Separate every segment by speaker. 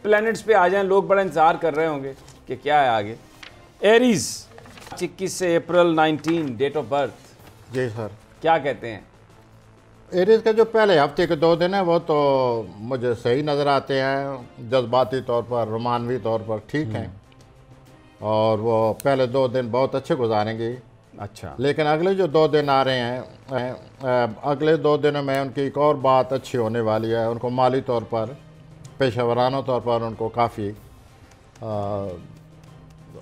Speaker 1: Planets पे आ जाएं, लोग बड़ा इंतजार कर रहे होंगे कि क्या है आगे। एरीज 21 से अप्रैल 19, डेट ऑफ बर्थ।
Speaker 2: जी सर।
Speaker 1: क्या कहते हैं?
Speaker 2: एरीज के जो पहले हफ्ते के 2 दिन हैं वो तो मुझे सही नज़र आते हैं, जज्बाती तौर पर, रोमानवी तौर पर ठीक हैं, और वो पहले 2 दिन बहुत अच्छे गुजारेंगे।
Speaker 1: अच्छा,
Speaker 2: लेकिन अगले जो 2 दिन आ रहे हैं, अगले 2 दिनों में उनकी एक और बात अच्छी होने वाली है। उनको माली तौर पर, पेशेवराना तौर पर उनको काफ़ी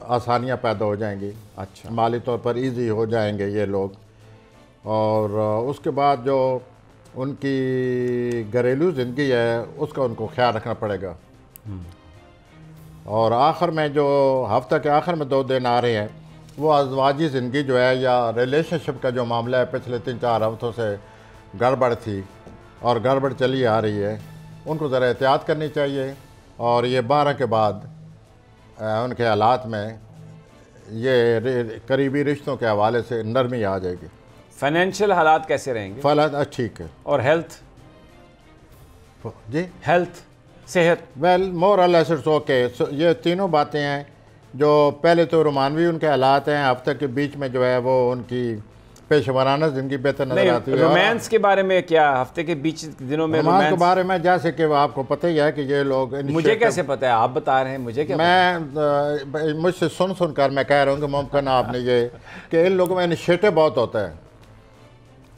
Speaker 2: आसानियाँ पैदा हो जाएंगी।
Speaker 1: अच्छा,
Speaker 2: माली तौर पर इजी हो जाएंगे ये लोग। और उसके बाद जो उनकी घरेलू ज़िंदगी है उसका उनको ख्याल रखना पड़ेगा। और आखिर में जो हफ्ते के आखिर में 2 दिन आ रहे हैं वो अज़वाजी ज़िंदगी जो है या रिलेशनशिप का जो मामला है, पिछले 3-4 हफ्तों से गड़बड़ थी और गड़बड़ चली आ रही है, उनको ज़रा एहतियात करनी चाहिए। और ये 12 के बाद उनके हालात में ये करीबी रिश्तों के हवाले से नरमी आ जाएगी।
Speaker 1: फाइनेंशियल हालात कैसे रहेंगे?
Speaker 2: फलात ठीक है।
Speaker 1: और हेल्थ?
Speaker 2: जी,
Speaker 1: हेल्थ, सेहत?
Speaker 2: वेल मोर और लेस इट्स ओके। ये तीनों बातें हैं जो पहले तो रोमानवी उनके हालात हैं, हफ्ते के बीच में जो है वो उनकी पेशेवराना ज़िंदगी बेहतर नजर आती है।
Speaker 1: रोमांस के बारे में क्या, हफ्ते के बीच दिनों में
Speaker 2: रोमांस के बारे में जैसे कि आपको पता ही है कि ये लोग,
Speaker 1: मुझे कैसे पता है? आप बता रहे हैं, मुझे क्या
Speaker 2: मैं मुझसे सुन कर मैं कह रहा हूँ कि मुमकिन आपने ये कि इन लोगों में इनिशिएटिव बहुत होता है।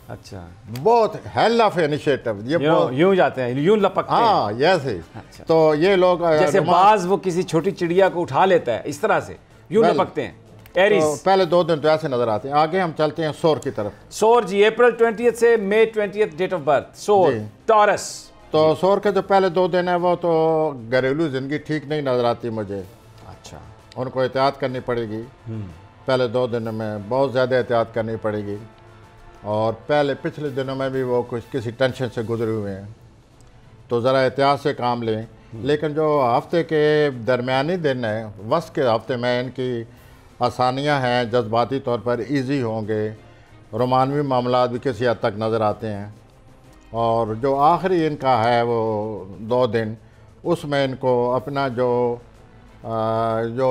Speaker 1: अच्छा,
Speaker 2: बहुत हेल ऑफ इनिशिएटिव, ये
Speaker 1: यूं जाते हैं, यूं लपकते हैं।
Speaker 2: हाँ यस।
Speaker 1: अच्छा।
Speaker 2: तो ये लोग
Speaker 1: जैसे बाज वो किसी छोटी चिड़िया को उठा लेता है, इस तरह से यूं लपकते हैं। एरीज
Speaker 2: तो पहले 2 दिन तो ऐसे नजर आते हैं। आगे हम चलते हैं सोर की तरफ।
Speaker 1: सोर जी, अप्रैल 20 से मई 20, डेट ऑफ बर्थ। सोर, टॉरस।
Speaker 2: तो सोर के जो पहले 2 दिन है वो तो घरेलू जिंदगी ठीक नहीं नजर आती मुझे।
Speaker 1: अच्छा,
Speaker 2: उनको एहतियात करनी पड़ेगी। पहले 2 दिनों में बहुत ज़्यादा एहतियात करनी पड़ेगी। और पिछले दिनों में भी वो कुछ किसी टेंशन से गुजरे हुए हैं, तो ज़रा एहतियात से काम लें। लेकिन जो हफ्ते के दरमियानी दिन है, वस्त के हफ्ते में इनकी आसानियां हैं, जज्बाती तौर पर इजी होंगे, रोमानवी मामलात भी किसी हद तक नज़र आते हैं। और जो आखिरी इनका है वो 2 दिन, उसमें इनको अपना जो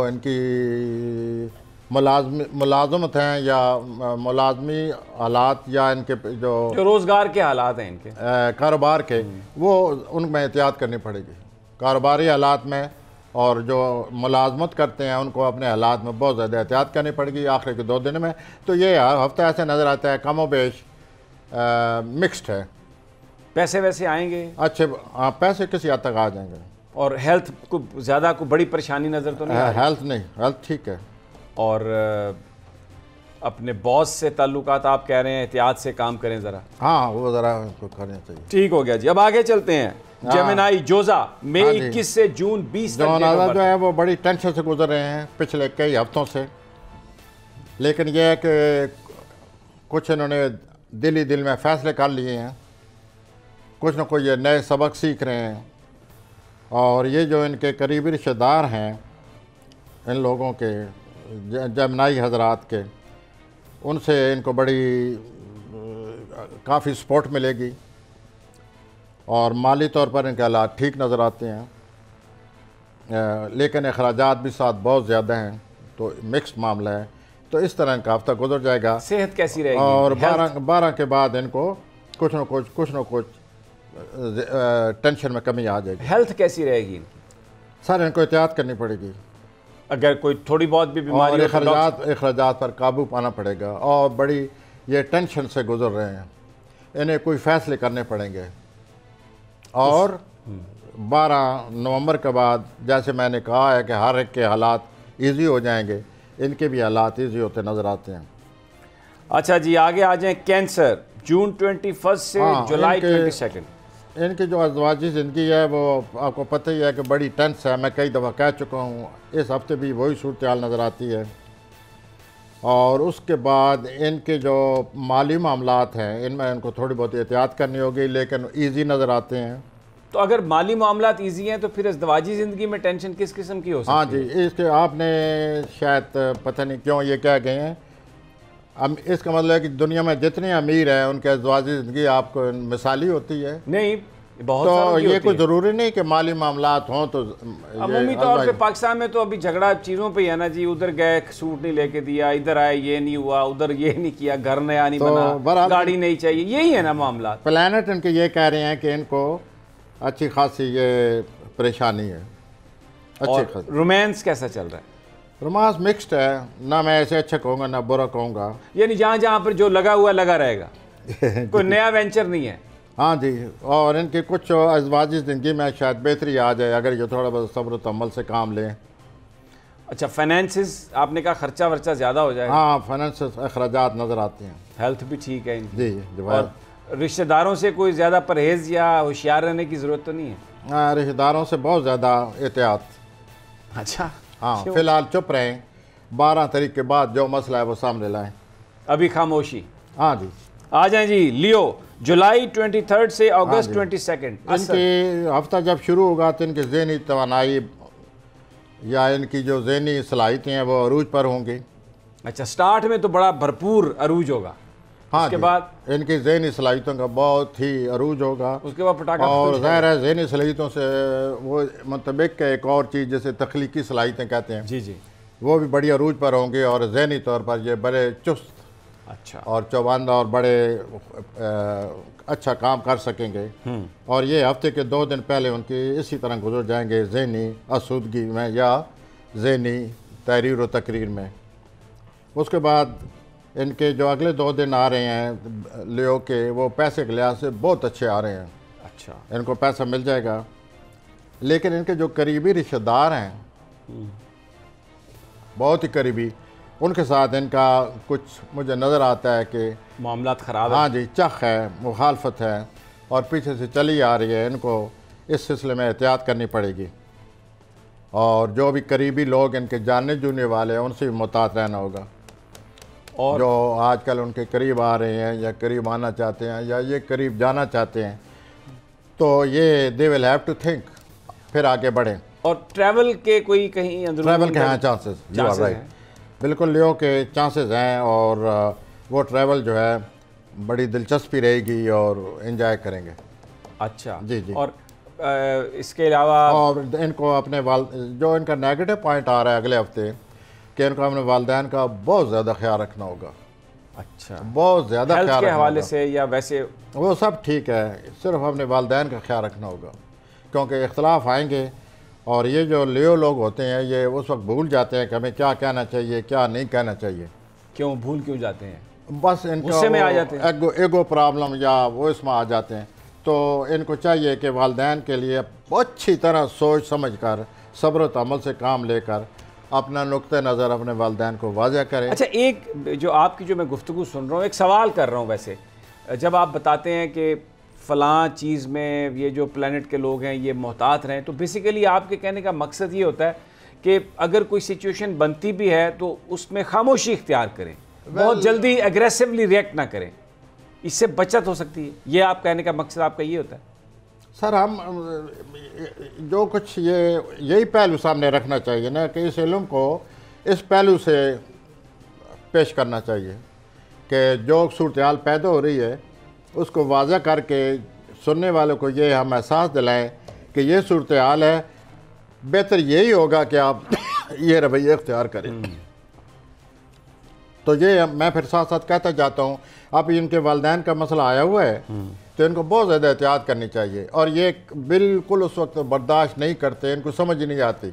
Speaker 2: इनकी मुलाजमत हैं या मुलाजमी हालात या इनके जो
Speaker 1: रोज़गार के हालात हैं इनके,
Speaker 2: कारोबार के, वो उनमें एहतियात करनी पड़ेगी कारोबारी हालात में। और जो मुलाजमत करते हैं उनको अपने हालात में बहुत ज़्यादा एहतियात करनी पड़ेगी आखिर के 2 दिन में। तो ये हफ्ता ऐसे नज़र आता है कम व बेश मिक्स्ड है।
Speaker 1: पैसे वैसे आएंगे
Speaker 2: अच्छे, पैसे किसी हद तक आ जाएंगे।
Speaker 1: और हेल्थ को ज़्यादा को बड़ी परेशानी नज़र तो नहीं आ रही?
Speaker 2: हेल्थ नहीं, हेल्थ ठीक है।
Speaker 1: और अपने बॉस से ताल्लुकात आप कह रहे हैं एहतियात से काम करें ज़रा।
Speaker 2: हाँ, वो ज़रा करना चाहिए।
Speaker 1: ठीक हो गया जी। अब आगे चलते हैं। जेमिनाई जोजा, मई 21 से जून 20 तक।
Speaker 2: जो है वो बड़ी टेंशन से गुजर रहे हैं पिछले कई हफ्तों से। लेकिन यह है कि कुछ इन्होंने दिल में फ़ैसले कर लिए हैं, कुछ न कुछ ये नए सबक सीख रहे हैं। और ये जो इनके करीबी रिश्तेदार हैं इन लोगों के, जेमिनाई हजरात के, उनसे इनको बड़ी काफ़ी सपोर्ट मिलेगी। और माली तौर पर इनके हालात ठीक नज़र आते हैं, लेकिन अखराजात भी साथ बहुत ज़्यादा हैं, तो मिक्स मामला है। तो इस तरह इनका हफ्ता गुजर जाएगा।
Speaker 1: सेहत कैसी रहेगी?
Speaker 2: और 12 के बाद इनको कुछ न कुछ टेंशन में कमी आ जाएगी।
Speaker 1: हेल्थ कैसी रहेगी?
Speaker 2: सर इनको एहतियात करनी पड़ेगी।
Speaker 1: अगर कोई थोड़ी बहुत भी बीमारी
Speaker 2: और अखराजात पर काबू पाना पड़ेगा। और बड़ी ये टेंशन से गुजर रहे हैं, इन्हें कोई फ़ैसले करने पड़ेंगे। और 12 नवंबर के बाद जैसे मैंने कहा है कि हर एक के हालात इजी हो जाएंगे, इनके भी हालात इजी होते नज़र आते हैं।
Speaker 1: अच्छा जी, आगे आ जाएं। कैंसर, जून 21 से जुलाई 22।
Speaker 2: इनकी जो अज़वाजी ज़िंदगी है वो आपको पता ही है कि बड़ी टेंस है। मैं कई दफ़ा कह चुका हूँ, इस हफ्ते भी वही सूरत हाल नज़र आती है। और उसके बाद इनके जो माली मामलात हैं इनमें इनको थोड़ी बहुत एहतियात करनी होगी, लेकिन ईजी नज़र आते हैं।
Speaker 1: तो अगर माली मामलात ईजी हैं तो फिर अज़वाजी ज़िंदगी में टेंशन किस किस्म की हो सकती है?
Speaker 2: हाँ जी, इसके आपने शायद पता नहीं क्यों ये कह गए हैं, इसका मतलब है कि दुनिया में जितने अमीर हैं उनके अज़वाजी ज़िंदगी आपको मिसाली होती है।
Speaker 1: नहीं, बहुत
Speaker 2: तो
Speaker 1: सारों की
Speaker 2: ये
Speaker 1: होती
Speaker 2: कोई
Speaker 1: है।
Speaker 2: ज़रूरी नहीं कि माली मामलात हों तो
Speaker 1: अमूमी तौर पे पाकिस्तान में तो अभी झगड़ा चीज़ों पे ही है ना जी, उधर गए सूट नहीं लेके दिया, इधर आए ये नहीं हुआ, उधर ये नहीं किया, घर नया नहीं बना, गाड़ी नहीं चाहिए, यही है ना मामला।
Speaker 2: प्लानट इनके ये कह रहे हैं कि इनको अच्छी खासी ये परेशानी है।
Speaker 1: और रोमांस कैसा चल रहा है?
Speaker 2: रोमांस मिक्स्ड है, ना मैं ऐसे अच्छा कहूँगा ना बुरा कहूँगा,
Speaker 1: यानी जहाँ जहाँ पर जो लगा हुआ लगा रहेगा, कोई नया वेंचर नहीं है।
Speaker 2: हाँ जी। और इनकी कुछ अज़वाजी ज़िंदगी में शायद बेहतरी आ जाए अगर ये थोड़ा बहुत सब्र तमल से काम लें।
Speaker 1: अच्छा, फाइनेंसिस आपने कहा खर्चा वर्चा ज़्यादा हो जाएगा?
Speaker 2: हाँ, फाइनेंस अखराजात नज़र आते हैं।
Speaker 1: हेल्थ भी ठीक है इनकी।
Speaker 2: जी जो है।
Speaker 1: और रिश्तेदारों से कोई ज़्यादा परहेज़ या होशियार रहने की ज़रूरत तो नहीं है?
Speaker 2: रिश्तेदारों से बहुत ज़्यादा एहतियात।
Speaker 1: अच्छा,
Speaker 2: हाँ, फ़िलहाल चुप रहें, 12 तारीख के बाद जो मसला है वो सामने लाएं।
Speaker 1: अभी खामोशी।
Speaker 2: हाँ जी।
Speaker 1: आ जाएं जी। लियो, जुलाई 23 से अगस्त 22।
Speaker 2: इनकी हफ्ता जब शुरू होगा तो इनकी ज़हनी तवानाई या इनकी जो ज़हनी सलाहियतें हैं वो अरूज पर होंगी।
Speaker 1: अच्छा, स्टार्ट में तो बड़ा भरपूर अरूज होगा।
Speaker 2: हाँ,
Speaker 1: उसके बाद
Speaker 2: इनकी ज़हनी सलाहियतों का बहुत ही अरूज होगा।
Speaker 1: उसके बाद पटाखा।
Speaker 2: और ज़ाहिर है ज़हनी सलाहियतों से वो मुतबिक एक और चीज़ जैसे तख्लीकी सलाहियतें कहते हैं,
Speaker 1: जी जी,
Speaker 2: वो भी बड़ी अरूज पर होंगे और ज़हनी तौर पर ये बड़े चुस्त
Speaker 1: अच्छा
Speaker 2: और चौबंद और बड़े अच्छा काम कर सकेंगे। और ये हफ्ते के 2 दिन पहले उनकी इसी तरह गुजर जाएंगे ज़हनी आसूदगी में या ज़हनी तहरीर व तकरीर में। उसके बाद इनके जो अगले 2 दिन आ रहे हैं लियो के, वो पैसे के लिहाज से बहुत अच्छे आ रहे हैं।
Speaker 1: अच्छा,
Speaker 2: इनको पैसा मिल जाएगा, लेकिन इनके जो करीबी रिश्तेदार हैं बहुत ही करीबी, उनके साथ इनका कुछ मुझे नज़र आता है कि
Speaker 1: मामलात ख़राब है।
Speaker 2: हाँ जी, चख है, मुखालफत है और पीछे से चली आ रही है। इनको इस सिलसिले में एहतियात करनी पड़ेगी और जो भी करीबी लोग इनके जानने जूने वाले हैं उनसे भी मुहतात रहना होगा। और जो आजकल उनके करीब आ रहे हैं या करीब आना चाहते हैं या ये करीब जाना चाहते हैं, तो ये they will have to think, फिर आगे बढ़ें।
Speaker 1: और ट्रैवल के कोई कहीं
Speaker 2: ट्रैवल के हाँ चांसेस, यू आर राइट, बिल्कुल लियो के चांसेस हैं और वो ट्रैवल जो है बड़ी दिलचस्पी रहेगी और एंजॉय करेंगे।
Speaker 1: अच्छा
Speaker 2: जी जी।
Speaker 1: और इसके अलावा
Speaker 2: और इनको अपने जो इनका नेगेटिव पॉइंट आ रहा है अगले हफ्ते कि इनको अपने वालिदैन का बहुत ज़्यादा ख्याल रखना होगा।
Speaker 1: अच्छा,
Speaker 2: बहुत ज़्यादा ख्याल
Speaker 1: के हवाले से या वैसे?
Speaker 2: वो सब ठीक है, सिर्फ अपने वालिदैन का ख्याल रखना होगा क्योंकि इख्तलाफ आएंगे और ये जो लियो लोग होते हैं ये उस वक्त भूल जाते हैं कि हमें क्या कहना चाहिए क्या नहीं कहना चाहिए।
Speaker 1: क्यों भूल क्यों जाते हैं?
Speaker 2: बस इनका
Speaker 1: गुस्से में आ जाते हैं,
Speaker 2: एगो प्रॉब्लम या वो इसमें आ जाते हैं। तो इनको चाहिए कि वालिदैन के लिए अच्छी तरह सोच समझ कर सब्र तमल से काम लेकर अपना नुक्ते नज़र अपने वालिदैन को वाज़ह करें।
Speaker 1: अच्छा, एक जो आपकी जो मैं गुफ्तगू सुन रहा हूँ, एक सवाल कर रहा हूँ वैसे, जब आप बताते हैं कि फ़लाँ चीज़ में ये जो प्लैनेट के लोग हैं ये मोहतात रहें, तो बेसिकली आपके कहने का मकसद ये होता है कि अगर कोई सिचुएशन बनती भी है तो उसमें खामोशी इख्तियार करें, बहुत जल्दी एग्रेसिवली रिएक्ट ना करें, इससे बचत हो सकती है। ये आप कहने का मकसद आपका ये होता है?
Speaker 2: सर, हम जो कुछ यही पहलू सामने रखना चाहिए ना कि इस इल्म को इस पहलू से पेश करना चाहिए कि जो सूरत हाल पैदा हो रही है उसको वाज़ह करके सुनने वालों को ये हम एहसास दिलाएं कि ये सूरत हाल है, बेहतर यही होगा कि आप ये रवैया इख्तियार करें। तो ये मैं फिर साथ साथ कहता जाता हूँ, अब इनके वालिदैन का मसला आया हुआ है तो इनको बहुत ज़्यादा एहतियात करनी चाहिए और ये बिल्कुल उस वक्त बर्दाश्त नहीं करते, इनको समझ ही नहीं आती,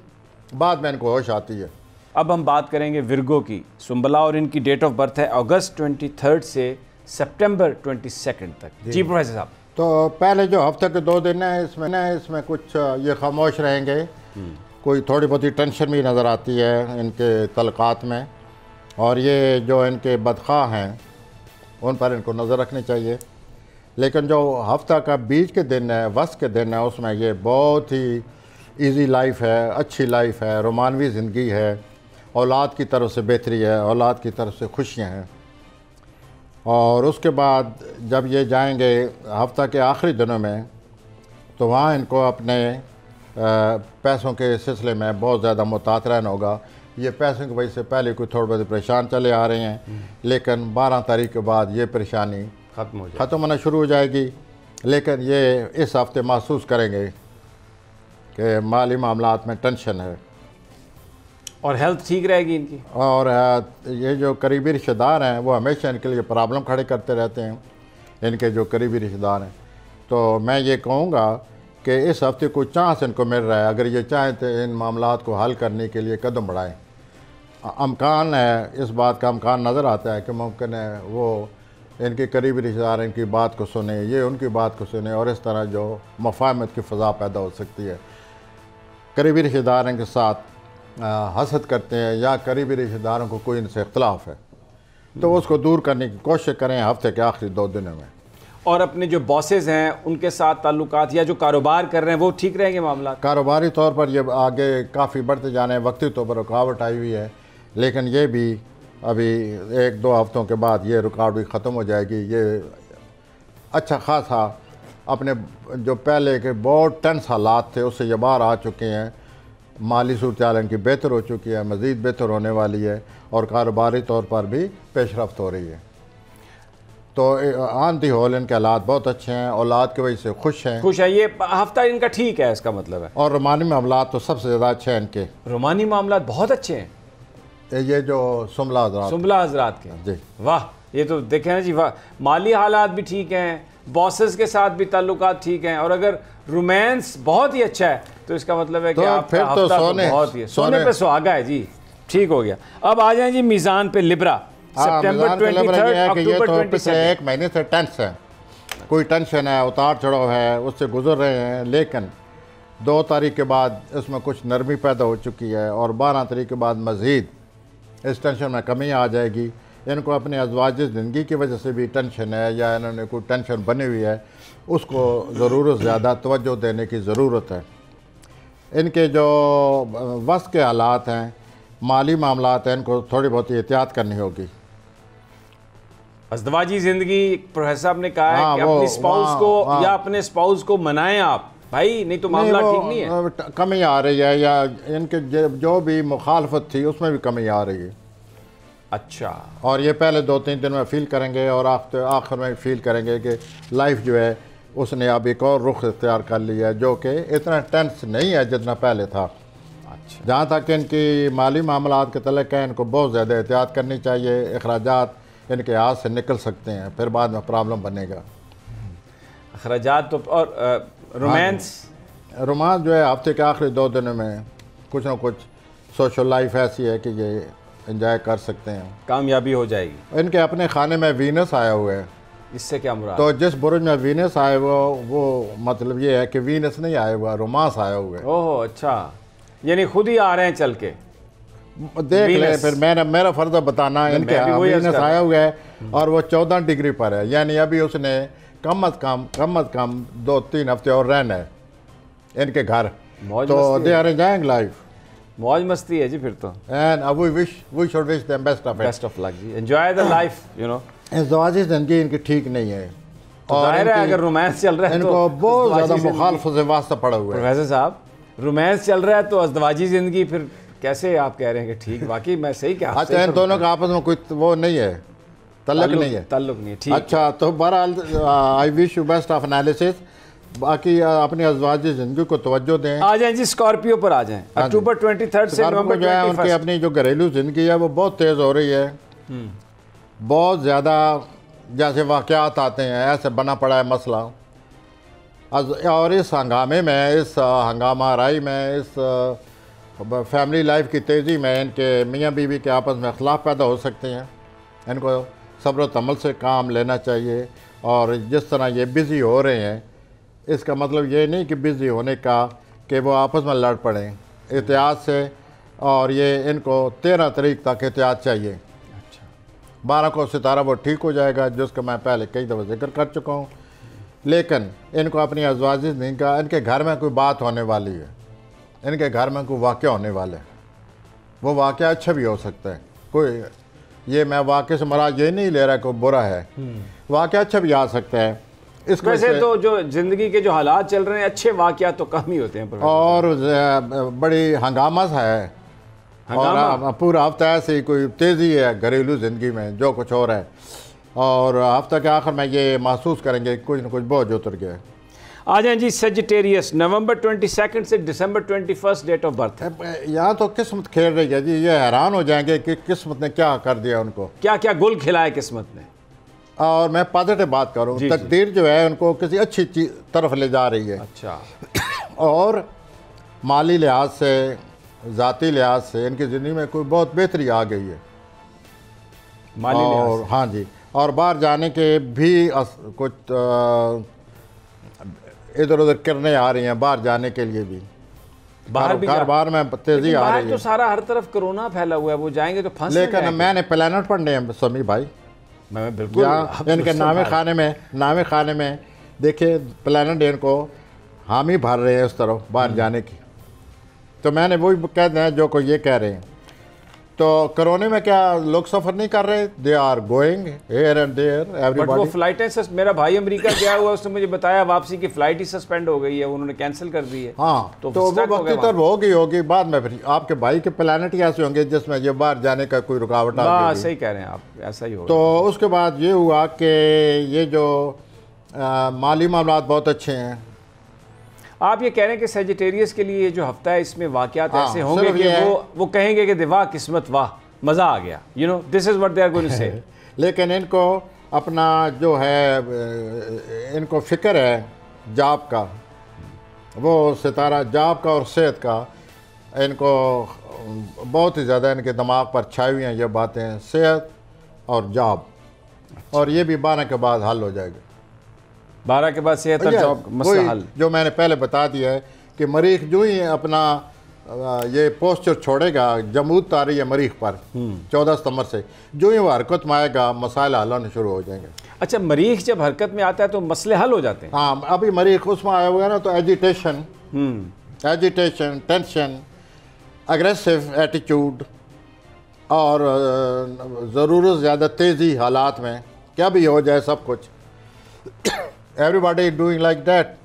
Speaker 2: बाद में इनको होश आती है।
Speaker 1: अब हम बात करेंगे विर्गो की, सुंबला, और इनकी डेट ऑफ बर्थ है अगस्त 23 से सितंबर 22 तक। जी प्रोफेसर साहब।
Speaker 2: तो पहले जो हफ्ते के 2 दिन हैं इसमें कुछ ये खामोश रहेंगे, कोई थोड़ी बहुत ही टेंशन भी नज़र आती है इनके तलक़ात में और ये जो इनके बदखा हैं उन पर इनको नज़र रखनी चाहिए। लेकिन जो हफ्ता का बीच के दिन है, वस्त के दिन है, उसमें ये बहुत ही इजी लाइफ है, अच्छी लाइफ है, रोमानवी ज़िंदगी है, औलाद की तरफ से बेहतरी है, औलाद की तरफ से खुशियाँ हैं। और उसके बाद जब ये जाएंगे हफ्ता के आखिरी दिनों में तो वहाँ इनको अपने पैसों के सिलसिले में बहुत ज़्यादा मुहतात रहना होगा। ये पैसों की वजह से पहले कोई थोड़े बहुत परेशान चले आ रहे हैं, लेकिन 12 तारीख के बाद ये परेशानी ख़त्म होना शुरू हो जाएगी लेकिन ये इस हफ्ते महसूस करेंगे कि माली मामलात में टेंशन है।
Speaker 1: और हेल्थ ठीक रहेगी इनकी।
Speaker 2: और ये जो करीबी रिश्तेदार हैं वो हमेशा इनके लिए प्रॉब्लम खड़े करते रहते हैं, इनके जो करीबी रिश्तेदार हैं। तो मैं ये कहूँगा कि इस हफ्ते कोई चांस इनको मिल रहा है, अगर ये चाहें तो इन मामलात को हल करने के लिए कदम बढ़ाएं। अमकान है, इस बात का अमकान नज़र आता है कि मुमकिन है वो इनके करीबी रिश्तेदार इनकी बात को सुने, ये उनकी बात को सुने, और इस तरह जो मफाहमत की फ़ज़ा पैदा हो सकती है। करीबी रिश्तेदार इनके साथ हसद करते हैं या करीबी रिश्तेदारों को कोई इनसे इख्तलाफ है तो उसको दूर करने की कोशिश करें हफ्ते के आखिरी 2 दिनों में।
Speaker 1: और अपने जो बॉसेस हैं उनके साथ ताल्लुकात या जो कारोबार कर रहे हैं वो ठीक रहेंगे मामला?
Speaker 2: कारोबारी तौर पर ये आगे काफ़ी बढ़ते जाने हैं, वक्ती तौर पर रुकावट आई हुई है, लेकिन ये भी अभी 1-2 हफ्तों के बाद ये रुकावट भी ख़त्म हो जाएगी। ये अच्छा खासा अपने जो पहले के बहुत टेंस हालात थे उससे ये बाहर आ चुके हैं। माली सूरत हाल इनकी बेहतर हो चुकी है, मज़ीद बेहतर होने वाली है, और कारोबारी तौर पर भी पेशरफ्त हो रही है। तो ऑन दी होल इनके हालात बहुत अच्छे हैं, औलाद की वजह से खुश हैं।
Speaker 1: ये हफ्ता इनका ठीक है, इसका मतलब है।
Speaker 2: और रोमानी मामलात तो सबसे ज़्यादा अच्छे हैं इनके।
Speaker 1: रोमानी मामलात बहुत अच्छे हैं,
Speaker 2: ये जो सुमला
Speaker 1: हज़रात के।
Speaker 2: जी
Speaker 1: वाह, ये तो देखें ना जी, वाह। माली हालात भी ठीक हैं, बॉसेस के साथ भी ताल्लुकात ठीक हैं, और अगर रोमांस बहुत ही अच्छा है तो इसका मतलब है कि
Speaker 2: फिर तो
Speaker 1: बहुत ही सोने पे सुहागा है जी। ठीक हो गया। अब आ जाए जी मीज़ान पे लिब्रा। सितंबर 23, अक्टूबर 22।
Speaker 2: 1 महीने से टेंस है, कोई टेंशन है, उतार चढ़ाव है, उससे गुजर रहे हैं। लेकिन 2 तारीख के बाद इसमें कुछ नरमी पैदा हो चुकी है, और 12 तारीख के बाद मज़ीद इस टेंशन में कमी आ जाएगी। इनको अपने अज़वाज ज़िंदगी की वजह से भी टेंशन है, या इन्होंने कोई टेंशन बनी हुई है, उसको ज़रूरत ज़्यादा तवज्जो देने की ज़रूरत है। इनके जो वस के हालात हैं, माली मामलात हैं, इनको थोड़ी बहुत एहतियात करनी होगी।
Speaker 1: अज़दवाजी ज़िंदगी, प्रोफेसर साहब ने कहा है कि अपनी स्पाउस को या अपने स्पाउस को मनाएं आप भाई, नहीं तो मामला ठीक नहीं है।
Speaker 2: कमी आ रही है, या इनके जो भी मुखालफत थी उसमें भी कमी आ रही है।
Speaker 1: अच्छा।
Speaker 2: और ये पहले 2-3 दिन में फील करेंगे, और आखिर में फील करेंगे कि लाइफ जो है उसने अब एक और रुख इख्तियार कर लिया है, जो कि इतना टेंस नहीं है जितना पहले था।
Speaker 1: अच्छा।
Speaker 2: जहाँ तक इनकी माली मामलात के तल्लुक़ है, इनको बहुत ज़्यादा एहतियात करनी चाहिए। अखराजात इनके हाथ से निकल सकते हैं, फिर बाद में प्रॉब्लम बनेगा।
Speaker 1: अखराजात तो। और रोमांस
Speaker 2: जो है हफ्ते के आखिरी 2 दिनों में कुछ ना कुछ सोशल लाइफ ऐसी है कि ये एंजॉय कर सकते हैं,
Speaker 1: कामयाबी हो जाएगी।
Speaker 2: इनके अपने खाने में वीनस आया हुआ है।
Speaker 1: इससे क्या मुराद?
Speaker 2: तो जिस बुरुज में वीनस आया हुआ वो मतलब ये है कि वीनस नहीं आया हुआ, रोमांस आया हुआ है।
Speaker 1: ओहो, अच्छा, यानी खुद ही आ रहे हैं चल के।
Speaker 2: देख ले, फिर मेरा फर्ज बताना। इनके वीनस आया हुआ है और वो 14 डिग्री पर है, यानी अभी उसने कम अज कम 2-3 हफ्ते और रहना है इनके घर। तो दे आर एंजॉयिंग लाइफ।
Speaker 1: मौज मस्ती है जी फिर तो।
Speaker 2: And we should wish them best of
Speaker 1: luck जी, enjoy the life, you know.
Speaker 2: ज़वाजी ज़िंदगी इनकी ठीक नहीं है,
Speaker 1: और जाहिर है अगर रोमांस चल रहा है
Speaker 2: इनको बहुत ज़्यादा मुखालफत से वास्ता पड़ा हुआ है।
Speaker 1: प्रोफेसर साहब, रोमांस चल रहा है तो अज़दवाजी ज़िंदगी फिर कैसे आप कह रहे हैं कि ठीक? वाकई मैं सही क्या?
Speaker 2: अच्छा, इन दोनों का आपस में कोई वो नहीं है, ताल्लुक नहीं है।
Speaker 1: ठीक।
Speaker 2: अच्छा, तो बहरहाल I wish you best of analysis. बाकी अपनी अज़वाजी ज़िंदगी को तवज्जो दें।
Speaker 1: आ जाएं जी, स्कॉर्पियो पर आ जाएं। अक्टूबर 23 से नवंबर 21।
Speaker 2: उनकी अपनी जो घरेलू ज़िंदगी है वो बहुत तेज़ हो रही है। बहुत ज़्यादा जैसे वाक़यात आते हैं ऐसे बना पड़ा है मसला। और इस हंगामे में, इस हंगामा राई में, इस फैमिली लाइफ की तेज़ी में इनके मियाँ बीवी के आपस में अखलाफ पैदा हो सकते हैं। इनको सब्र तमल से काम लेना चाहिए। और जिस तरह ये बिज़ी हो रहे हैं, इसका मतलब ये नहीं कि बिज़ी होने का कि वो आपस में लड़ पड़ें, एहतियात से। और ये इनको 13 तारीख तक एहतियात चाहिए। 12 को सितारा वो ठीक हो जाएगा, जिसका मैं पहले कई दफ़ा जिक्र कर चुका हूँ। लेकिन इनको अपनी अज़वाजी नहीं का, इनके घर में कोई बात होने वाली है, इनके घर में कोई वाक़या होने वाला है। वो वाक़या अच्छा भी हो सकता है, कोई ये मैं वाक़े से मराद ये नहीं ले रहा कोई बुरा है, वाक़या अच्छा भी आ सकता है।
Speaker 1: इस वैसे तो जो ज़िंदगी के जो हालात चल रहे हैं, अच्छे वाक़यात तो कम ही होते हैं।
Speaker 2: और बड़ी हंगामा सा है, और पूरा हफ्ता ऐसे ही कोई तेज़ी है घरेलू ज़िंदगी में, जो कुछ हो रहा है। और हफ्ता के आखिर में ये महसूस करेंगे कि कुछ न कुछ बोझ उतर गया है।
Speaker 1: आ जाए जी, सेजिटेरियस, नवंबर 22 से दिसंबर 21 डेट ऑफ बर्थ है।
Speaker 2: यहाँ तो किस्मत खेल रही है जी, ये हैरान हो जाएंगे कि किस्मत ने क्या कर दिया उनको,
Speaker 1: क्या क्या गुल खिलाया किस्मत ने।
Speaker 2: और मैं पॉजिटिव बात करूँ, तकदीर जो है उनको किसी अच्छी चीज तरफ ले जा रही है।
Speaker 1: अच्छा।
Speaker 2: और माली लिहाज से, ज़ाती लिहाज से इनकी ज़िंदगी में कोई बहुत बेहतरी आ गई है
Speaker 1: माली लिहाज से।
Speaker 2: हाँ जी, और बाहर जाने के भी कुछ इधर उधर करने आ रही हैं, बाहर जाने के लिए भी बाहर में तेजी आ रही है।
Speaker 1: तो सारा हर तरफ कोरोना फैला हुआ है, वो जाएंगे तो फंस जाएंगे।
Speaker 2: लेकिन मैंने प्लानट पढ़ने हैं समी भाई,
Speaker 1: मैं बिल्कुल
Speaker 2: इनके नामे खाने में देखिए प्लानट इनको हामी भर रहे हैं उस तरफ बाहर जाने की। तो मैंने वही कह दिया जो कोई ये कह रहे हैं, तो कोरोना में क्या लोग सफ़र नहीं कर रहे, they are going here and there everybody.
Speaker 1: But वो फ्लाइटें, मेरा भाई अमेरिका गया हुआ, उसने मुझे बताया वापसी की फ़्लाइट ही सस्पेंड हो गई है, उन्होंने कैंसिल कर दी है।
Speaker 2: हाँ, तो वो वक्ती तौर होगी बाद में। फिर आपके भाई के प्लानट ही ऐसे होंगे जिसमें ये बाहर जाने का कोई रुकावट आ गई।
Speaker 1: सही कह रहे हैं आप, ऐसा ही होगा।
Speaker 2: तो उसके बाद ये हुआ कि ये जो माली मामलात बहुत अच्छे हैं।
Speaker 1: आप ये कह रहे हैं कि सेजिटेरियस के लिए जो हफ्ता है इसमें वाक़यात ऐसे होंगे कि वो कहेंगे कि वाह किस्मत, वाह मज़ा आ गया, you know, this is what they are going to say.
Speaker 2: लेकिन इनको अपना जो है, इनको फ़िक्र है जॉब का, वो सितारा जॉब का और सेहत का, इनको बहुत ही ज़्यादा इनके दिमाग पर छाई हुई हैं ये बातें, सेहत और जॉब। और ये भी 12 के बाद हल हो जाएगा।
Speaker 1: 12 के बाद सेहत और जॉब मसला हल।
Speaker 2: जो मैंने पहले बता दिया है कि मरीख जो ही अपना ये पोस्चर छोड़ेगा, जमूत आ रही है मरीख पर 14 सितंबर से, जो ही वो हरकत में आएगा मसाइल हल होने शुरू हो जाएंगे।
Speaker 1: अच्छा, मरीख जब हरकत में आता है तो मसले हल हो जाते हैं?
Speaker 2: हाँ, अभी मरीख उसमें आया हुआ है ना, तो एजिटेशन, टेंशन, अग्रेसिव एटीट्यूड और ज़रूरत ज़्यादा तेज़ी हालात में, क्या भी हो जाए सब कुछ, एवरीबॉडी डूइंग लाइक दैट।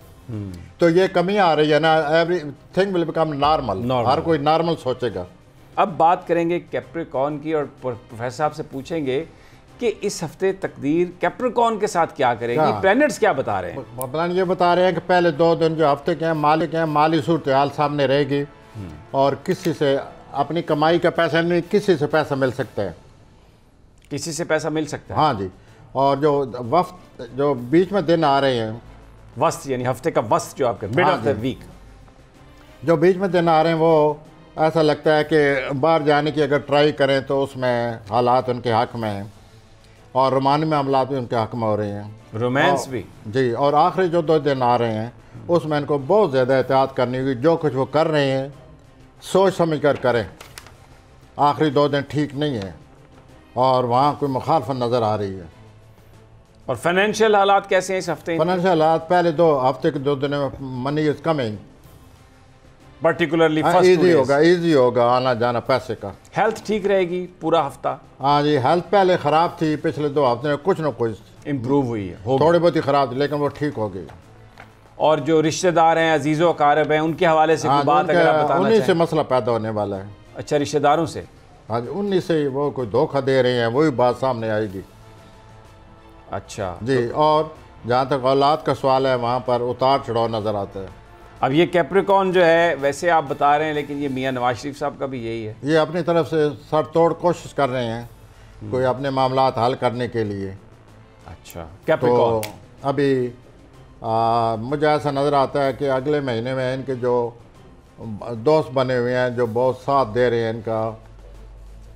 Speaker 2: तो ये कमी आ रही है ना, एवरीथिंग विल बिकम नॉर्मल, हर कोई नॉर्मल सोचेगा।
Speaker 1: अब बात करेंगे कैप्रिकॉर्न की, और प्रोफेसर साहब से पूछेंगे कि इस हफ्ते तकदीर कैप्रिकॉर्न के साथ क्या करेगी, प्लैनेट्स क्या बता रहे हैं।
Speaker 2: प्लान ये बता रहे हैं कि पहले 2 दिन जो हफ्ते के हैं माली सूरत हाल सामने रहेगी, और किसी से अपनी कमाई का पैसा नहीं, किसी से पैसा मिल सकता है,
Speaker 1: किसी से पैसा मिल सकता है।
Speaker 2: हाँ जी। और जो वक्त जो बीच में दिन आ रहे हैं,
Speaker 1: वस्त यानी हफ्ते का वस्त, जो आपके मिड ऑफ द वीक,
Speaker 2: जो बीच में दिन आ रहे हैं, वो ऐसा लगता है कि बाहर जाने की अगर ट्राई करें तो उसमें हालात उनके हक में हैं, और रोमानी मामला भी उनके हक में हो रहे हैं,
Speaker 1: रोमांस भी
Speaker 2: जी। और आखिरी जो 2 दिन आ रहे हैं उसमें इनको बहुत ज़्यादा एहतियात करनी होगी। जो कुछ वो कर रहे हैं सोच समझ कर करें, आखिरी 2 दिन ठीक नहीं है और वहाँ कोई मुखालफत नज़र आ रही है।
Speaker 1: और फाइनेंशियल हालात कैसे हैं इस हफ्ते?
Speaker 2: फाइनेंशियल हालात पहले 2 हफ्ते के 2 दिनों में money is coming,
Speaker 1: particularly
Speaker 2: easy होगा आना जाना पैसे का।
Speaker 1: हेल्थ ठीक रहेगी पूरा हफ्ता?
Speaker 2: हाँ जी, हेल्थ पहले ख़राब थी, पिछले 2 हफ्ते में कुछ न कुछ
Speaker 1: इम्प्रूव हुई है,
Speaker 2: थोड़ी बहुत ही ख़राब थी, लेकिन वो ठीक हो गई।
Speaker 1: और जो रिश्तेदार हैं, अजीज़ो अकारब हैं, उनके हवाले से कोई बात अगर आप बताना
Speaker 2: उन्हीं से मसला पैदा होने वाला है।
Speaker 1: अच्छा, रिश्तेदारों से?
Speaker 2: हाँ जी, उन्हीं से वो कोई धोखा दे रहे हैं, वही बात सामने आएगी।
Speaker 1: अच्छा
Speaker 2: जी। तो और जहाँ तक औलाद का सवाल है, वहाँ पर उतार चढ़ाव नज़र आता है।
Speaker 1: अब ये कैप्रिकॉर्न जो है, वैसे आप बता रहे हैं, लेकिन ये मियाँ नवाज शरीफ साहब का भी यही है,
Speaker 2: ये अपनी तरफ से सर तोड़ कोशिश कर रहे हैं कोई अपने मामलात हल करने के लिए।
Speaker 1: अच्छा, कैप्रिकॉर्न।
Speaker 2: तो अभी मुझे ऐसा नज़र आता है कि अगले महीने में इनके जो दोस्त बने हुए हैं, जो बहुत साथ दे रहे हैं इनका,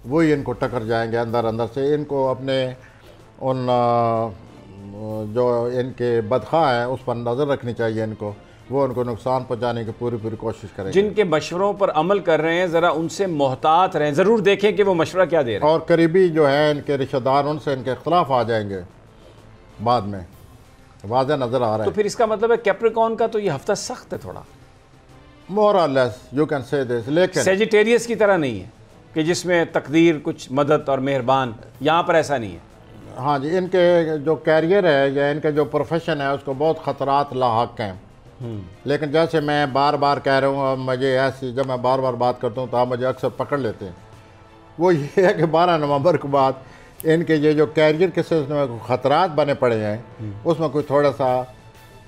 Speaker 2: वही इनको टकर जाएंगे अंदर अंदर से। इनको अपने उन जो इनके बदखा हैं उस पर नज़र रखनी चाहिए इनको, वो उनको नुकसान पहुंचाने की पूरी कोशिश करें।
Speaker 1: जिनके मशवरों पर अमल कर रहे हैं, ज़रा उनसे मोहतात रहें, ज़रूर देखें कि वो मशवरा क्या दे रहे हैं।
Speaker 2: और करीबी जो है इनके रिश्तेदार, उनसे इनके खिलाफ आ जाएंगे बाद में, वाज़ह नज़र आ रहा है।
Speaker 1: तो फिर इसका मतलब है कैप्रिकॉर्न का तो ये हफ्ता सख्त है थोड़ा,
Speaker 2: मोर और less you can say this. लेकिन
Speaker 1: सेजिटेरियस की तरह नहीं है कि जिसमें तकदीर कुछ मदद और मेहरबान, यहाँ पर ऐसा नहीं है।
Speaker 2: हाँ जी, इनके जो कैरियर है या इनके जो प्रोफेशन है उसको बहुत ख़तरात लाहक हैं। लेकिन जैसे मैं बार बार कह रहा हूँ, मुझे ऐसी जब मैं बार बार बात करता हूँ तो आप मुझे अक्सर पकड़ लेते हैं, वो ये है कि 12 नवंबर के बाद इनके ये जो कैरियर के सिलसिले में ख़तरात बने पड़े हैं उसमें कोई थोड़ा सा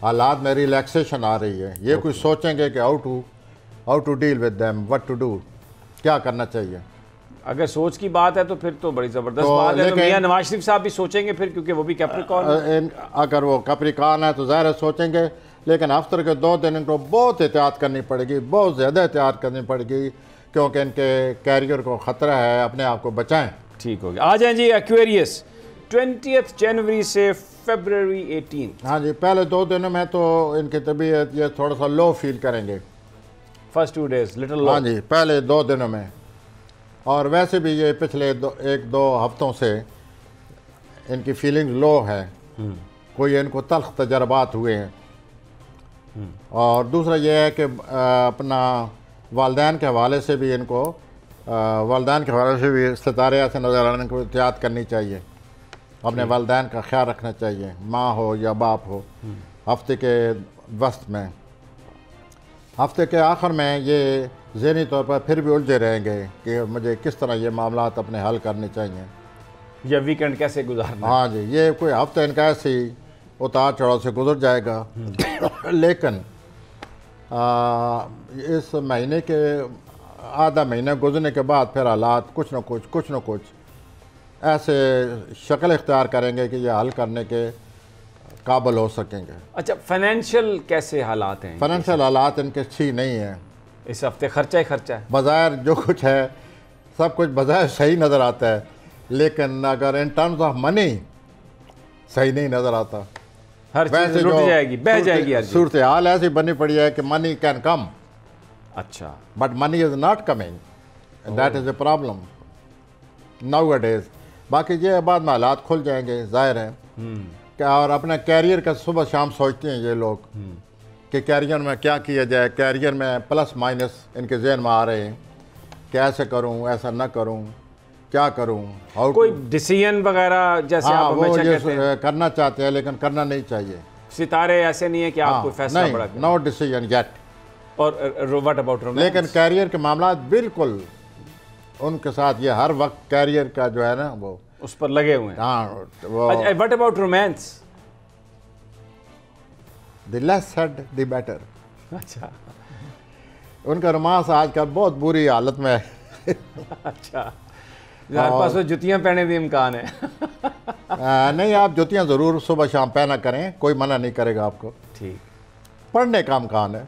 Speaker 2: हालात में रिलैक्सेशन आ रही है। ये कुछ सोचेंगे कि how to deal with them, what to do, क्या करना चाहिए।
Speaker 1: अगर सोच की बात है तो फिर तो बड़ी ज़बरदस्त बात है। तो मियां नवाज शरीफ साहब भी सोचेंगे फिर, क्योंकि वो भी कैप्रिकॉर्न,
Speaker 2: अगर वो कैप्रिकॉर्न है तो ज़ाहिर है सोचेंगे, लेकिन हफ्ते के 2 दिन इनको बहुत एहतियात करनी पड़ेगी, बहुत ज़्यादा एहतियात करनी पड़ेगी, क्योंकि इनके कैरियर को ख़तरा है, अपने आप को बचाएं।
Speaker 1: ठीक हो गया। आ जाएं जी एक्वेरियस, 20 जनवरी से फरवरी 18।
Speaker 2: हाँ जी, पहले 2 दिनों में तो इनकी तबीयत ये थोड़ा सा लो फील करेंगे,
Speaker 1: फर्स्ट 2 डेज लिटिल लो।
Speaker 2: हाँ जी, पहले 2 दिनों में। और वैसे भी ये पिछले 1-2 हफ्तों से इनकी फीलिंग लो है, कोई इनको तल्ख तजर्बात हुए हैं। और दूसरा ये है कि अपना वालदैन के हवाले से भी इनको सितारे ऐसे नज़र आने को एहतियात करनी चाहिए, अपने वालदैन का ख्याल रखना चाहिए, माँ हो या बाप हो। हफ्ते के वस्त में, हफ्ते के आखिर में ये ज़हनी तौर पर फिर भी उलझे रहेंगे कि मुझे किस तरह ये मामलात अपने हल करने चाहिए,
Speaker 1: या वीकेंड कैसे गुजारना।
Speaker 2: हाँ जी, ये कोई हफ्ता इनका ऐसे ही उतार चढ़ाव से गुजर जाएगा। लेकिन इस महीने के आधा महीना गुजरने के बाद फिर हालात कुछ न कुछ ऐसे शक्ल इख्तियार करेंगे कि ये हल करने के काबिल हो सकेंगे।
Speaker 1: अच्छा, फाइनेंशियल कैसे हालात हैं?
Speaker 2: फाइनेंशियल हालात इनके अच्छी नहीं है।
Speaker 1: इस हफ्ते खर्चा ही खर्चा है,
Speaker 2: बज़ाहिर जो कुछ है सब कुछ बज़ाहिर सही नज़र आता है, लेकिन अगर इन टर्म्स ऑफ मनी सही नहीं नज़र आता।
Speaker 1: हर चीज़ लुट जाएगी, बह जाएगी।
Speaker 2: सूरत हाल ऐसी बनी पड़ी है कि मनी कैन कम,
Speaker 1: अच्छा,
Speaker 2: but money is not coming, that is a problem now days. बाकी ये बाद में हालात खुल जाएंगे, जाहिर है क्या। और अपना कैरियर का सुबह शाम सोचते हैं ये लोग कि कैरियर में क्या किया जाए, कैरियर में प्लस माइनस इनके जहन में आ रहे हैं कि ऐसे करूं, ऐसा ना करूं, क्या करूं,
Speaker 1: कोई डिसीजन वगैरह जैसे आप
Speaker 2: वो
Speaker 1: हमेशा
Speaker 2: ये
Speaker 1: कहते हैं
Speaker 2: करना चाहते हैं, लेकिन करना नहीं चाहिए।
Speaker 1: सितारे ऐसे नहीं है कि आप कोई फैसला बड़ा करें।
Speaker 2: No decision yet.
Speaker 1: और व्हाट अबाउट रोमांस?
Speaker 2: लेकिन कैरियर के मामला बिल्कुल उनके साथ ये हर वक्त कैरियर का जो है ना वो
Speaker 1: उस पर लगे हुए हैं।
Speaker 2: हाँ, वो
Speaker 1: what about romance?
Speaker 2: The less said the better.
Speaker 1: अच्छा,
Speaker 2: उनका रोमांस आजकल बहुत बुरी हालत में है।
Speaker 1: अच्छा, हमारे पास तो जुतियाँ पहने भी इम्कान है।
Speaker 2: नहीं, आप जुतियाँ ज़रूर सुबह शाम पहना करें, कोई मना नहीं करेगा आपको।
Speaker 1: ठीक,
Speaker 2: पढ़ने का इम्कान है।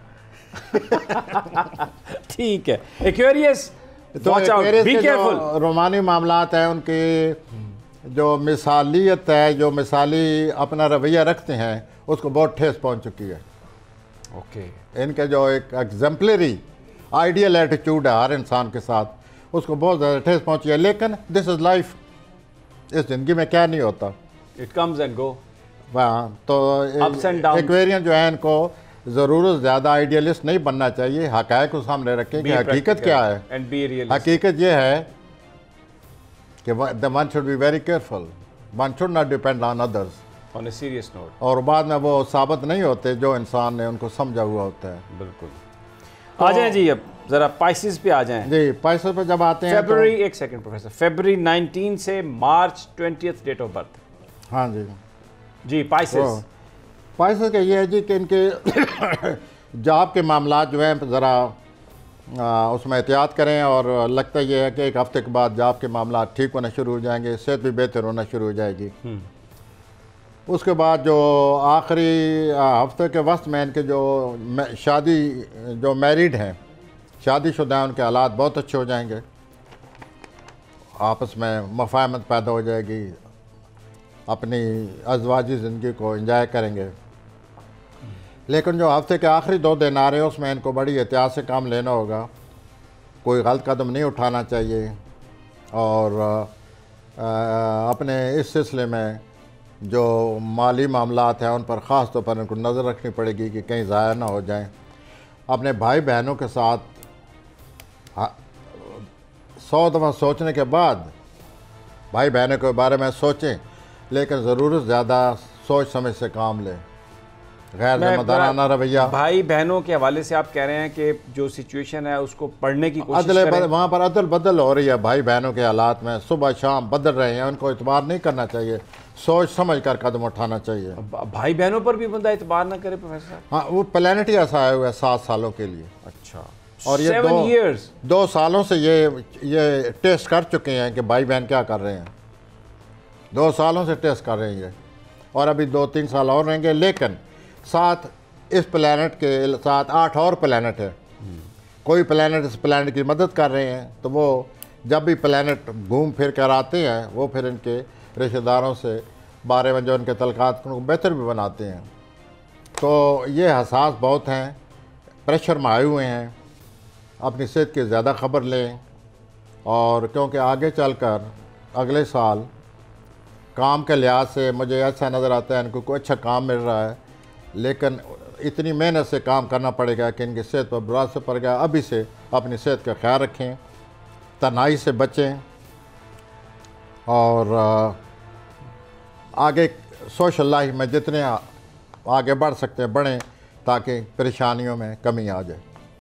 Speaker 1: ठीक है। एक्वेरियस,
Speaker 2: तो एक्वेरियस के जो रोमानी मामलात हैं, उनकी जो मिसालियत है, जो मिसाली अपना रवैया रखते हैं, उसको बहुत ठेस पहुंच चुकी है।
Speaker 1: ओके,
Speaker 2: इनके जो एक एग्जाम्पलरी आइडियल एटीट्यूड है हर इंसान के साथ, उसको बहुत ज़्यादा ठेस पहुंची है। लेकिन दिस इज़ लाइफ, इस ज़िंदगी में क्या नहीं होता,
Speaker 1: इट कम्स एंड गो।
Speaker 2: हाँ, तो एक्वेरियन जो है इनको ज़रूर ज़्यादा आइडियलिस्ट नहीं बनना चाहिए। हक़ाइक़ को सामने रखें कि हकीकत क्या है।
Speaker 1: And be realistic.
Speaker 2: हकीकत ये है कि one should be very careful, one should not depend on others
Speaker 1: on a serious note.
Speaker 2: और बाद में वो साबित नहीं होते जो इंसान ने उनको समझा हुआ होता है।
Speaker 1: बिल्कुल। आ जाएं जी, अब ज़रा पाइसेस पे आ जाएं
Speaker 2: जी। पाइसेस पे जब आते हैं
Speaker 1: फरवरी, एक सेकंड प्रोफेसर, फरवरी 19 से मार्च 20 डेट ऑफ बर्थ।
Speaker 2: हाँ जी
Speaker 1: जी, पाइसेस
Speaker 2: का ये है जी कि इनके जॉब के मामला जो हैं ज़रा उसमें एहतियात करें। और लगता ये है कि एक हफ्ते के बाद जॉब के मामला ठीक होना शुरू हो जाएंगे, सेहत भी बेहतर होना शुरू हो जाएगी। उसके बाद जो आखिरी हफ्ते के वक्त में इनके जो मैरिड हैं, शादीशुदा हैं, उनके हालात बहुत अच्छे हो जाएंगे, आपस में मफाहमत पैदा हो जाएगी, अपनी अज़वाजी ज़िंदगी को एंजॉय करेंगे। लेकिन जो हफ्ते के आखिरी 2 दिन आ रहे हैं उसमें इनको बड़ी एहतियात से काम लेना होगा, कोई गलत कदम नहीं उठाना चाहिए। और अपने इस सिलसिले में जो माली मामलात हैं उन पर ख़ास तौर पर इनको नज़र रखनी पड़ेगी कि कहीं ज़ाया ना हो जाएं। अपने भाई बहनों के साथ 100 दफ़ा सोचने के बाद भाई बहनों के बारे में सोचें, लेकिन ज़रूरत ज़्यादा सोच समझ से काम लें। गैर जिम्मेदाराना रवैया।
Speaker 1: भाई बहनों के हवाले से आप कह रहे हैं कि जो सिचुएशन है उसको पढ़ने की कोशिश करें।
Speaker 2: वहाँ पर अदल बदल हो रही है भाई बहनों के हालात में, सुबह शाम बदल रहे हैं, उनको इतबार नहीं करना चाहिए, सोच समझ कर कदम उठाना चाहिए।
Speaker 1: भाई बहनों पर भी बंदा इतबार ना करे प्रोफेसर।
Speaker 2: हाँ, वो प्लानट ही ऐसा आया हुआ है 7 सालों के लिए।
Speaker 1: अच्छा,
Speaker 2: और ये
Speaker 1: 7 years
Speaker 2: 2 सालों से ये टेस्ट कर चुके हैं कि भाई बहन क्या कर रहे हैं। 2 सालों से टेस्ट कर रहे हैं ये, और अभी 2-3 साल और रहेंगे। लेकिन साथ इस प्लैनेट के साथ 8 और प्लैनेट है। कोई प्लैनेट इस प्लैनेट की मदद कर रहे हैं, तो वो जब भी प्लैनेट घूम फिर कर आते हैं वो फिर इनके रिश्तेदारों से बारे में जो इनके तलकात को बेहतर भी बनाते हैं। तो ये हसास बहुत हैं, प्रेशर में आए हुए हैं, अपनी सेहत की ज़्यादा ख़बर लें। और क्योंकि आगे चलकर अगले साल काम के लिहाज से मुझे ऐसा नज़र आता है इनको कोई अच्छा काम मिल रहा है, लेकिन इतनी मेहनत से काम करना पड़ेगा कि इनकी सेहत पर बुरा असर पड़ गया। अभी से अपनी सेहत का ख्याल रखें, तन्हाई से बचें, और आगे सोशल लाइफ में जितने आगे बढ़ सकते हैं बढ़ें, ताकि परेशानियों में कमी आ जाए।